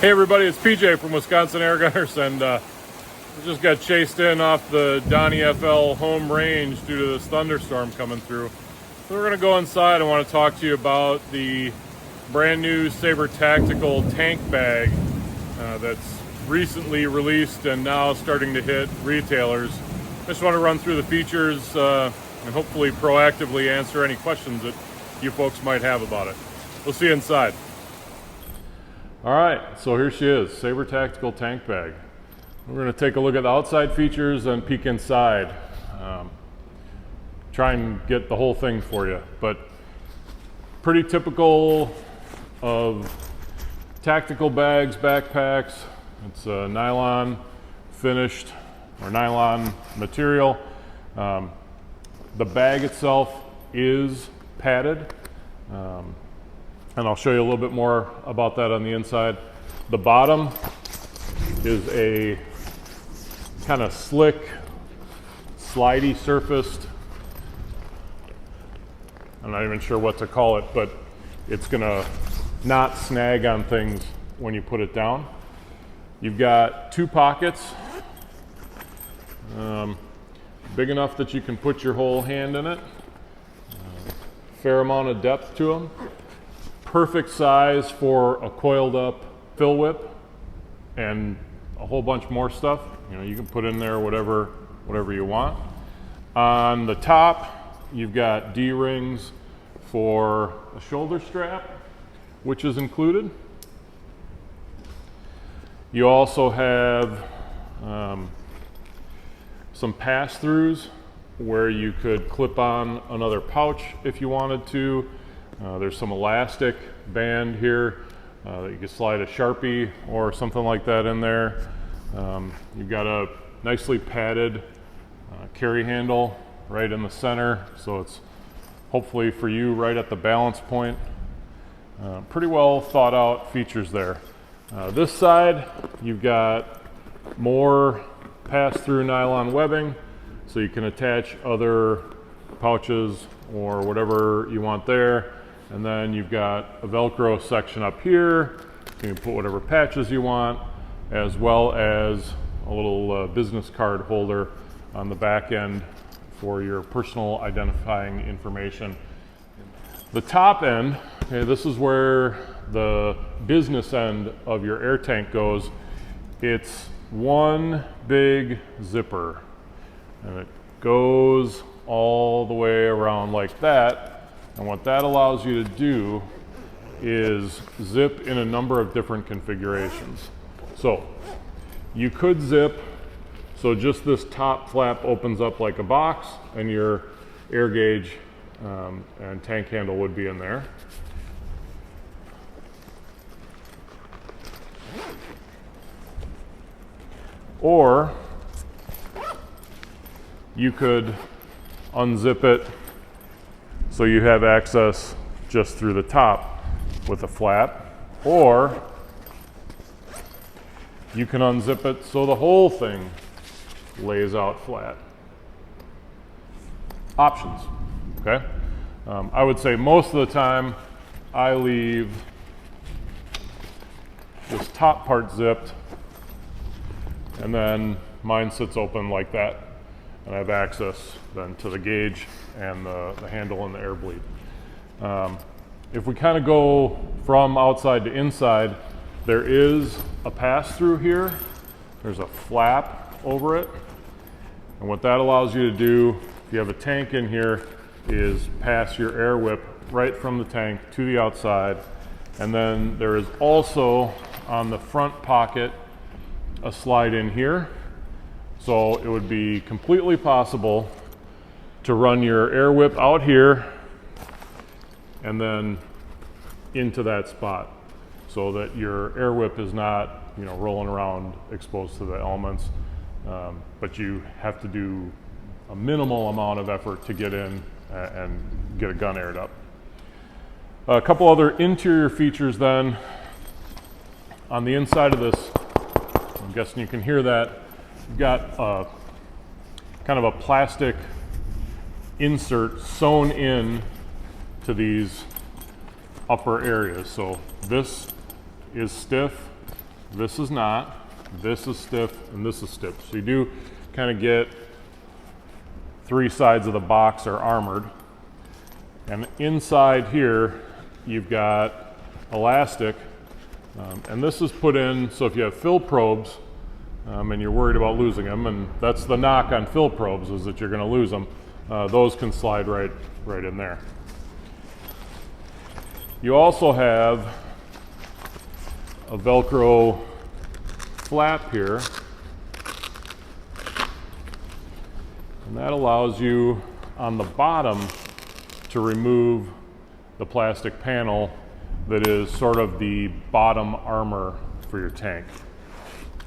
Hey everybody, it's PJ from Wisconsin Air Gunners, and we just got chased in off the Donnie FL home range due to this thunderstorm coming through. So we're going to go inside. I want to talk to you about the brand new Saber Tactical Tank Bag that's recently released and now starting to hit retailers. I just want to run through the features and hopefully proactively answer any questions that you folks might have about it. We'll see you inside. All right, so here she is, Saber Tactical Tank Bag. We're going to take a look at the outside features and peek inside. Try and get the whole thing for you, but pretty typical of tactical bags, backpacks. It's a nylon finished or nylon material. The bag itself is padded. And I'll show you a little bit more about that on the inside. The bottom is a kind of slick, slidey surfaced, I'm not even sure what to call it, but it's gonna not snag on things when you put it down. You've got two pockets, big enough that you can put your whole hand in it. Fair amount of depth to them. Perfect size for a coiled up fill whip and a whole bunch more stuff. You know, you can put in there whatever you want. On the top, you've got D-rings for a shoulder strap, which is included. You also have some pass-throughs where you could clip on another pouch if you wanted to. There's some elastic band here that you can slide a Sharpie or something like that in there. You've got a nicely padded carry handle right in the center, so it's hopefully for you right at the balance point. Pretty well thought out features there. This side, you've got more pass-through nylon webbing, so you can attach other pouches or whatever you want there. And then you've got a velcro section up here. You can put whatever patches you want, as well as a little business card holder on the back end for your personal identifying information. The top end, okay, this is where the business end of your air tank goes. It's one big zipper, and it goes all the way around like that. And what that allows you to do is zip in a number of different configurations. So you could zip, so just this top flap opens up like a box and your air gauge and tank handle would be in there. Or you could unzip it so you have access just through the top with a flap, or you can unzip it so the whole thing lays out flat. Options, okay? I would say most of the time I leave this top part zipped, and then mine sits open like that, and I have access then to the gauge and the handle and the air bleed. If we kind of go from outside to inside, there is a pass-through here. There's a flap over it. And what that allows you to do, if you have a tank in here, is pass your air whip right from the tank to the outside. And then there is also on the front pocket a slide in here. So it would be completely possible to run your air whip out here and then into that spot, so that your air whip is not, you know, rolling around exposed to the elements, but you have to do a minimal amount of effort to get in and get a gun aired up. A couple other interior features then. On the inside of this, I'm guessing you can hear that, you've got kind of a plastic insert sewn in to these upper areas. So this is stiff This is not. This is stiff, and this is stiff. So you do kind of get three sides of the box are armored. And inside here, you've got elastic, and this is put in so if you have fill probes and you're worried about losing them, and that's the knock on fill probes is that you're going to lose them, those can slide right in there. You also have a Velcro flap here, and that allows you on the bottom to remove the plastic panel that is sort of the bottom armor for your tank.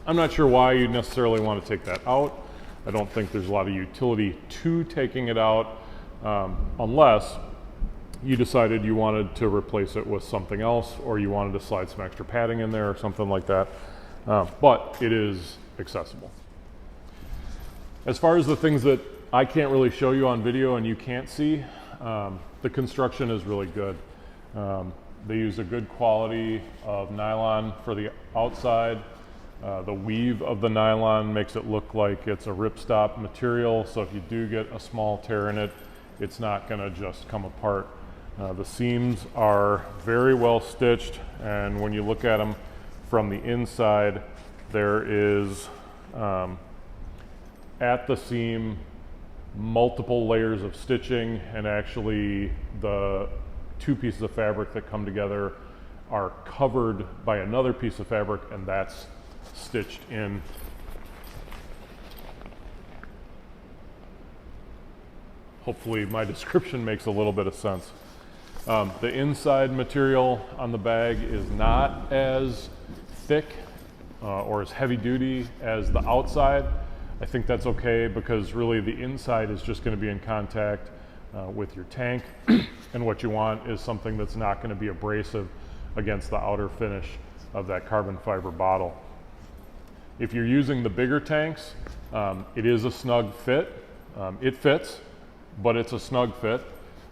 I'm not sure why you necessarily want to take that out. I don't think there's a lot of utility to taking it out unless you decided you wanted to replace it with something else, or you wanted to slide some extra padding in there or something like that. But it is accessible. As far as the things that I can't really show you on video and you can't see, the construction is really good. They use a good quality of nylon for the outside. The weave of the nylon makes it look like it's a ripstop material, so if you do get a small tear in it, it's not going to just come apart. The seams are very well stitched, and when you look at them from the inside, there is at the seam multiple layers of stitching, and actually the two pieces of fabric that come together are covered by another piece of fabric, and that's stitched in. Hopefully my description makes a little bit of sense. The inside material on the bag is not as thick or as heavy duty as the outside. I think that's okay because really the inside is just going to be in contact with your tank, and what you want is something that's not going to be abrasive against the outer finish of that carbon fiber bottle. If you're using the bigger tanks, it is a snug fit. It fits, but it's a snug fit.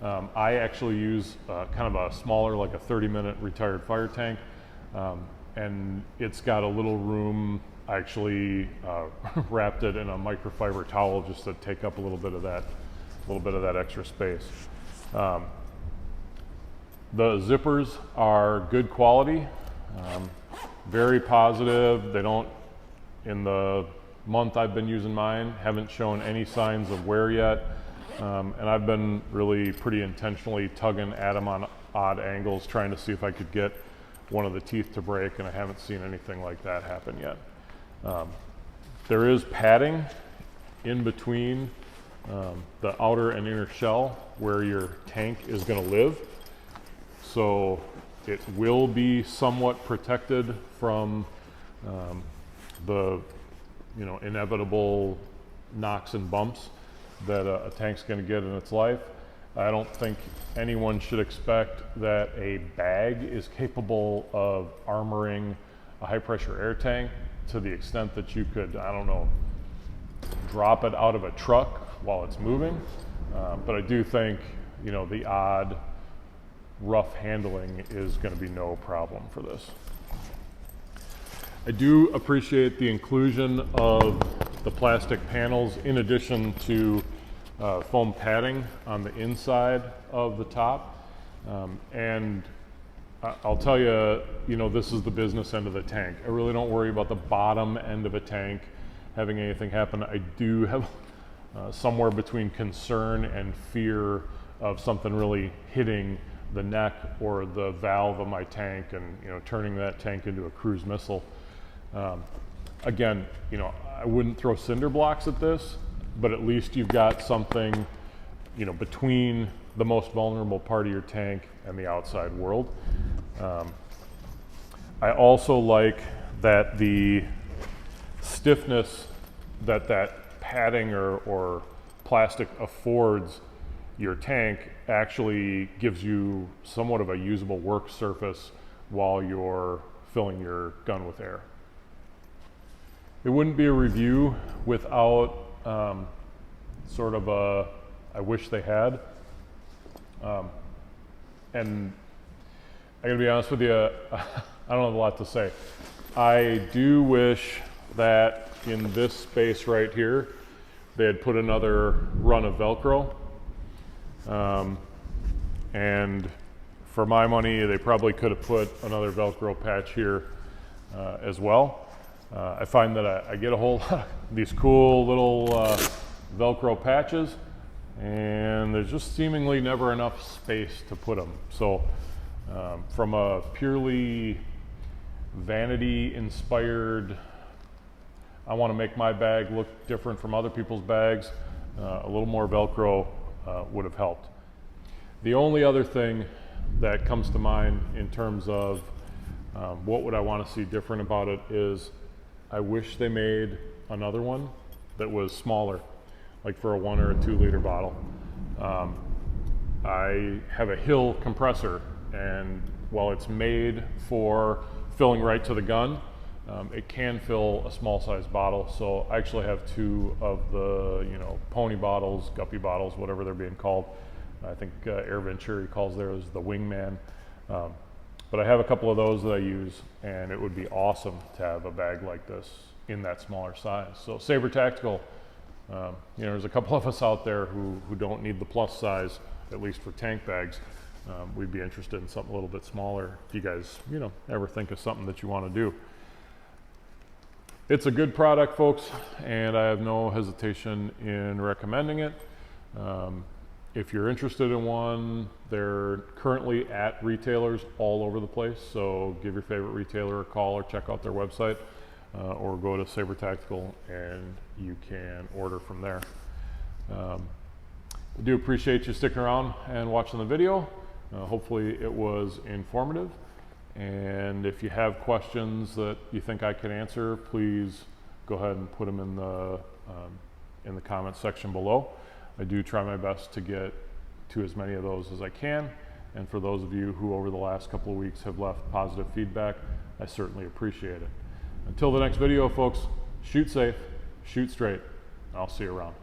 I actually use kind of a smaller, like a 30-minute retired fire tank, and it's got a little room. I actually wrapped it in a microfiber towel just to take up a little bit of that extra space. The zippers are good quality, very positive. They don't, in the month I've been using mine, haven't shown any signs of wear yet. And I've been really pretty intentionally tugging at them on odd angles, trying to see if I could get one of the teeth to break, and I haven't seen anything like that happen yet. There is padding in between the outer and inner shell where your tank is going to live, so it will be somewhat protected from the inevitable knocks and bumps that a tank's going to get in its life. I don't think anyone should expect that a bag is capable of armoring a high pressure air tank to the extent that you could, I don't know, drop it out of a truck while it's moving. But I do think, the odd rough handling is going to be no problem for this. I do appreciate the inclusion of the plastic panels in addition to foam padding on the inside of the top. And I'll tell you, this is the business end of the tank. I really don't worry about the bottom end of a tank having anything happen. I do have somewhere between concern and fear of something really hitting the neck or the valve of my tank and turning that tank into a cruise missile. Again, I wouldn't throw cinder blocks at this, but at least you've got something, between the most vulnerable part of your tank and the outside world. I also like that the stiffness that padding or plastic affords your tank actually gives you somewhat of a usable work surface while you're filling your gun with air. It wouldn't be a review without sort of a, I wish they had. And I gotta be honest with you, I don't have a lot to say. I do wish that in this space right here, they had put another run of Velcro. And for my money, they probably could have put another Velcro patch here as well. I find that I get a whole lot of these cool little Velcro patches, and there's just seemingly never enough space to put them. So from a purely vanity inspired, I want to make my bag look different from other people's bags, a little more Velcro would have helped. The only other thing that comes to mind in terms of what would I want to see different about it is I wish they made another one that was smaller, like for a 1 or a 2 liter bottle. I have a Hill compressor, and while it's made for filling right to the gun, it can fill a small size bottle. So I actually have 2 of the, pony bottles, guppy bottles, whatever they're being called. I think Air Venturi calls theirs the Wingman. But I have a couple of those that I use, and it would be awesome to have a bag like this in that smaller size. So Saber Tactical, there's a couple of us out there who don't need the plus size, at least for tank bags. We'd be interested in something a little bit smaller if you guys, ever think of something that you want to do. It's a good product, folks, and I have no hesitation in recommending it. If you're interested in one, they're currently at retailers all over the place, so give your favorite retailer a call or check out their website, or go to Saber Tactical and you can order from there. I do appreciate you sticking around and watching the video. Hopefully it was informative, and if you have questions that you think I can answer, please go ahead and put them in the comments section below. I do try my best to get to as many of those as I can, and for those of you who over the last couple of weeks have left positive feedback, I certainly appreciate it. Until the next video, folks, shoot safe, shoot straight. I'll see you around.